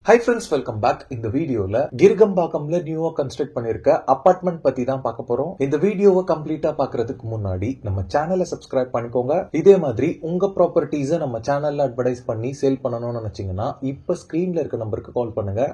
Hi friends, welcome back. இந்த வீடியோல கிர்கம்பாக்கம்ல நியூவா கன்ஸ்ட்ரக்ட் பண்ணிருக்க அபார்ட்மெண்ட் பத்தி தான் பார்க்க போறோம். இந்த வீடியோவை கம்ப்ளீட்டா பார்க்கிறதுக்கு முன்னாடி நம்ம சேனலை சப்ஸ்கிரைப் பண்ணிக்கோங்க. இதே மாதிரி உங்க ப்ராப்பர்ட்டிஸை நம்ம சேனல்ல அட்வர்டைஸ் பண்ணி சேல் பண்ணணும்னு நினைச்சீங்கன்னா இப்ப ஸ்கிரீன்ல இருக்க நம்பருக்கு கால் பண்ணுங்க.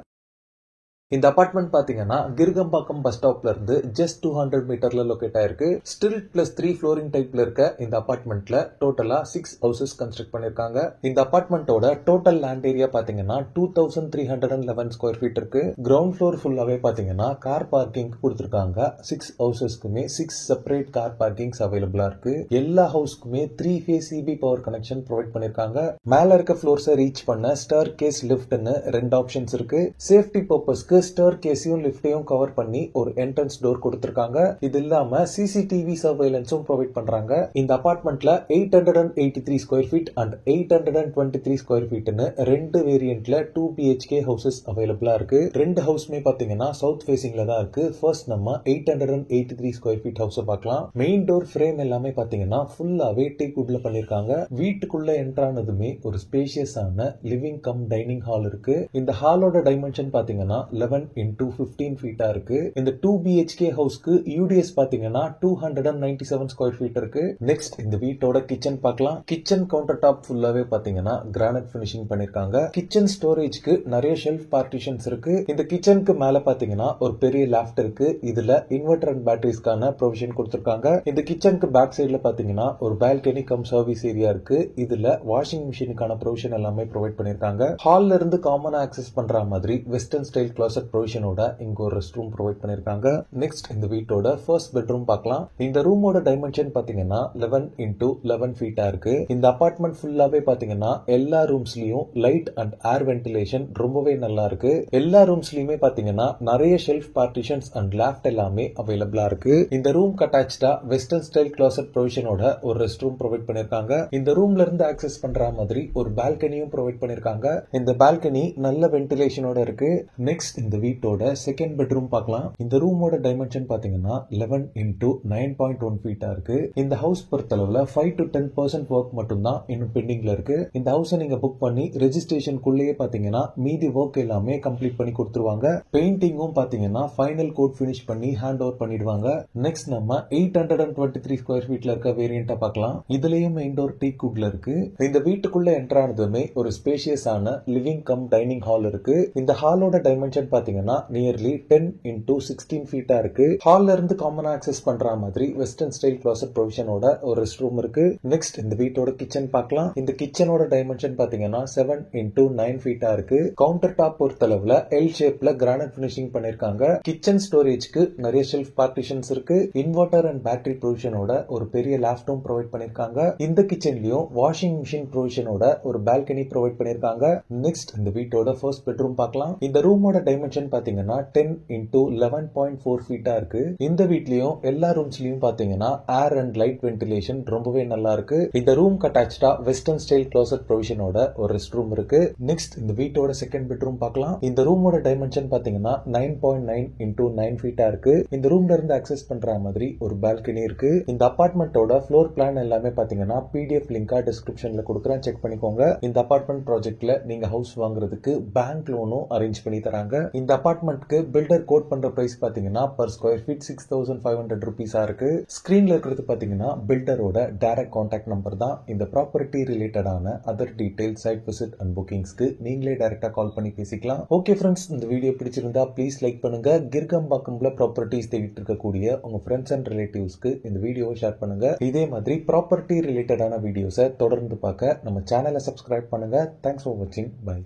இந்த அபார்ட்மெண்ட் பாத்தீங்கன்னா கிர்கம்பாக்கம் பஸ் ஸ்டாப்ல இருந்து ஜஸ்ட் 200 மீட்டர்ல லொகேட் ஆயிருக்கு. ஸ்டில் பிளஸ் 3 ஃப்ளோரிங் டைப்ல இருக்க இந்த அபார்ட்மெண்ட்ல டோட்டலா 6 ஹவுசஸ் கன்ஸ்ட்ரக்ட் பண்ணிருக்காங்க. இந்த அபார்ட்மெண்டோட டோட்டல் லேண்ட் ஏரியா பாத்தீங்கன்னா 2311 ஸ்கொயர் ஃபீட் இருக்கு. கிரவுண்ட் ஃப்ளோர் ஃபுல்லாவே பாத்தீங்கன்னா கார் பார்க்கிங் கொடுத்திருக்காங்க. 6 ஹவுசஸ்க்குமே 6 செப்பரேட் கார் பார்க்கிங்ஸ் அவைலபிளா இருக்கு. எல்லா ஹவுஸ்க்குமே 3 face CP power connection provide பண்ணிருக்காங்க. மேல இருக்க ஃப்ளோர்ஸை ரீச் பண்ண ஸ்டேர் கேஸ் லிஃப்ட்னு 2 ஆப்ஷன்ஸ் இருக்கு. சேஃப்டி பர்பஸ்க்கு ஸ்டேர் கேஸையும் லிஃப்டையும் கவர் பண்ணி ஒரு என்ட்ரன்ஸ் டோர் கொடுத்திருக்காங்க. இது இல்லாம சிசிடிவி சர்வேலன்ஸும் ப்ரொவைட் பண்றாங்க. இந்த அபார்ட்மெண்ட்ல 883 ஸ்கொயர் ஃபீட் அண்ட் 823 ஸ்கொயர் ஃபீட்னு 2 வேரியன்ட்ல 2 BHK ஹவுசஸ் அவைலபிளா இருக்கு. 2 ஹவுஸ்மே பாத்தீங்கன்னா சவுத் ஃபேசிங்ல தான் இருக்கு. ஃபர்ஸ்ட் நம்ம 883 ஸ்கொயர் ஃபீட் ஹவுஸ் பார்க்கலாம். மெயின் டோர் ஃப்ரேம் எல்லாமே பாத்தீங்கன்னா ஃபுல்லாவே டீக் வுட்ல பண்ணிருக்காங்க. வீட்டுக்குள்ள என்ட்ரானதுமே ஒரு ஸ்பேஷியஸான லிவிங் கம் டைனிங் ஹால் இருக்கு. இந்த ஹாலோட டைமென்ஷன் பாத்தீங்கன்னா 11x15 ஃபீட்டா இருக்கு. இந்த 2 BHK ஹவுஸ்க்கு யூடிஎஸ் பாத்தீங்கன்னா 297 ஸ்கொயர் ஃபீட் இருக்கு. நெக்ஸ்ட் இந்த வீட்டோட கிச்சன் பார்க்கலாம். கிச்சன் கவுண்டர் டாப் ஃபுல்லாவே பாத்தீங்கன்னா கிரானைட் ஃபினிஷிங் பண்ணிருக்காங்க. கிச்சன் ஸ்டோரேஜ்க்கு நிறைய ஷெல்ஃப் பார்ட்டிஷன்ஸ் இருக்கு. இந்த கிச்சனுக்கு மேல பாத்தீங்கன்னா ஒரு பெரிய லாஃப்ட் இருக்கு. இதுல இன்வெர்டர் அண்ட் பேட்டரிஸ்க்கான ப்ரொவிஷன் கொடுத்திருக்காங்க. இந்த கிச்சனுக்கு பேக் சைடுல பாத்தீங்கன்னா ஒரு பால்கனி கம் சர்வீஸ் ஏரியா இருக்கு. இதுல வாஷிங் மிஷினுக்கான ப்ரொவிஷன் எல்லாமே ப்ரொவைட் பண்ணிருக்காங்க. ஹால்ல இருந்து காமனா ஆக்சஸ் பண்ற மாதிரி வெஸ்டர்ன் ஸ்டைல் கிளாசட் ப்ரொவிஷனோட இங்க ஒரு ரெஸ்ட் ரூம் ப்ரொவைட் பண்ணிருக்காங்க. நெக்ஸ்ட் இந்த வீட்டோட ஃபர்ஸ்ட் பெட்ரூம் பார்க்கலாம். இந்த ரூமோட டைமென்ஷன் பாத்தீங்கன்னா 11x11 ஃபீட்டா இருக்கு. இந்த அபார்ட்மெண்ட் ஃபுல்லாவே பாத்தீங்கன்னா எல்லா ரூம்ஸ்லயும் லைட் அண்ட் ஏர் வென்டிலேஷன் ரொம்பவே நல்லா இருக்கு. எல்லா ரூம்ஸ்லயுமே பாத்தீங்கன்னா நிறைய ஷெல்ஃப் பார்ட்டிஷன்ஸ் அண்ட் லாஃப்ட் எல்லாமே அவைலபிளா இருக்கு. இந்த ரூம் அட்டாச்டா வெஸ்டர்ன் ஸ்டைல் கிளாசட் ப்ரொவிஷனோட ஒரு ரெஸ்ட் ரூம் ப்ரொவைட் பண்ணிருக்காங்க. இந்த ரூம்ல இருந்து ஆக்சஸ் பண்ற மாதிரி ஒரு பால்கனியும் ப்ரொவைட் பண்ணிருக்காங்க. இந்த பால்கனி நல்ல வென்டிலேஷனோட இருக்கு. நெக்ஸ்ட் இந்த வீட்டோட செகண்ட் பெட்ரூம் பார்க்கலாம். இந்த ரூமோட டைமென்ஷன் பாத்தீங்கன்னா 11x9.1 ஃபீட்டா இருக்கு. இந்த ஹவுஸ் பொறுத்தளவுல 5 to 10% ஒர்க் மட்டும் தான் இன்னும் பெண்டிங்ல இருக்கு. இந்த ஹவுஸை நீங்க புக் பண்ணி ரெஜிஸ்ட்ரேஷனுக்குள்ளேயே பாத்தீங்கன்னா மீதி ஒர்க் எல்லாமே கம்ப்ளீட் பண்ணி கொடுத்துருவாங்க. பெயிண்டிங்கும் பாத்தீங்கன்னா ஃபைனல் கோட் பினிஷ் பண்ணி ஹேண்ட் ஓவர் பண்ணிடுவாங்க. நெக்ஸ்ட் நம்ம 823 ஸ்கொயர் ஃபீட்ல இருக்க வேரியண்டா பார்க்கலாம். இதுலயும் மெயின் டோர் டீக் வுட்ல இருக்கு. இந்த வீட்டுக்குள்ள என்ட்ரானதுமே ஒரு ஸ்பேஷியஸான லிவிங் கம் டைனிங் ஹால் இருக்கு. இந்த ஹாலோட டைமென்ஷன் பாத்தீங்கன்னா நியர்லி 10x16 ஃபீட்டா இருக்கு. ஹால்ல இருந்து காமனா ஆக்சஸ் பண்ற மாதிரி வெஸ்டர்ன் ஸ்டைல் கிளாசட் ப்ரொவிஷனோட ஒரு ரெஸ்ட் ரூம் இருக்கு. நெக்ஸ்ட் இந்த வீட்டோட கிச்சன் பார்க்கலாம். இந்த கிச்சனோட டைமென்ஷன் பாத்தீங்கன்னா 7x9 ஃபீட்டா இருக்கு. கவுண்டர் டாப் பொறுத்தளவுல எல் ஷேப்ல கிரானைட் பினிஷிங் பண்ணிருக்காங்க. கிச்சன் ஸ்டோரேஜ்க்கு நிறைய ஷெல்ஃப் பார்ட்டிஷன்ஸ் இருக்கு. இன்வெர்டர் அண்ட் பேட்டரி ப்ரொவிஷனோட ஒரு பெரிய லாஃப்டும் ப்ரொவைட் பண்ணிருக்காங்க. இந்த கிச்சன்லயும் வாஷிங் மிஷின் ப்ரொவிஷனோட ஒரு பால்கனி ப்ரொவைட் பண்ணிருக்காங்க. நெக்ஸ்ட் இந்த வீட்டோட ஃபர்ஸ்ட் பெட்ரூம் பார்க்கலாம். இந்த ரூமோட டைமென்ஷன் பாத்தீங்கன்னா 10x11.4 ஃபீட்டா இருக்கு. இந்த வீட்லயும் எல்லா ரூம்ஸ்லயும் பாத்தீங்கன்னா ஏர் அண்ட் லைட் வென்டிலேஷன் ரொம்பவே நல்லா இருக்கு. இந்த ரூம் அட்டாச்டா வெஸ்டர்ன் ஸ்டைல் கிளாசட் ப்ரொவிஷனோட ஒரு ரெஸ்ட் ரூம் இருக்கு. நெக்ஸ்ட் இந்த வீட்டோட செகண்ட் பெட்ரூம் பார்க்கலாம். இந்த ரூமோட டைமென்ஷன் பாத்தீங்கன்னா 9.9x9 ஃபீட்டா இருக்கு. இந்த ரூம்ல இருந்து ஆக்சஸ் பண்ற மாதிரி ஒரு பால்கனி இருக்கு. இந்த அபார்ட்மெண்டோட ஃப்ளோர் பிளான் எல்லாமே பாத்தீங்கன்னா PDF லிங்கா டிஸ்கிரிப்ஷன்ல கொடுக்குறேன், செக் பண்ணிக்கோங்க. இந்த அபார்ட்மெண்ட் ப்ராஜெக்ட்ல நீங்க ஹவுஸ் வாங்குறதுக்கு பேங்க் லோனும் அரேஞ்ச் பண்ணி தராங்க. இந்த அபார்ட்மெண்ட்க்கு பில்டர் கோட் பண்ற பிரைஸ் பாத்தீங்கன்னா பர் ஸ்கொயர் ஃபீட் 6500 ரூபீஸா இருக்கு. ஸ்கிரீன்ல இருக்கிறது பாத்தீங்கன்னா பில்டரோட டைரக்ட் கான்டாக்ட் நம்பர் தான். இந்த ப்ராப்பர்ட்டி ரிலேட்டடான other detail, site visit and புக்கிங்ஸ்க்கு நீங்களே டைரக்டா கால் பண்ணி பேசிக்கலாம். ஓகே ஃப்ரெண்ட்ஸ், இந்த வீடியோ பிடிச்சிருந்தா ப்ளீஸ் லைக் பண்ணுங்க. கிர்கம்பாக்கம்ல ப்ராப்பர்ட்டிஸ் தேடிட்டு இருக்கக்கூடிய உங்க ஃப்ரெண்ட்ஸ் அண்ட் ரிலேட்டிவ்ஸ்க்கு இந்த வீடியோவை ஷேர் பண்ணுங்க. இதே மாதிரி ப்ராப்பர்ட்டி ரிலேட்டடான வீடியோஸை தொடர்ந்து பார்க்க நம்ம சேனலை சப்ஸ்கிரைப் பண்ணுங்க. தேங்க்ஸ் ஃபார் வாட்சிங். பை.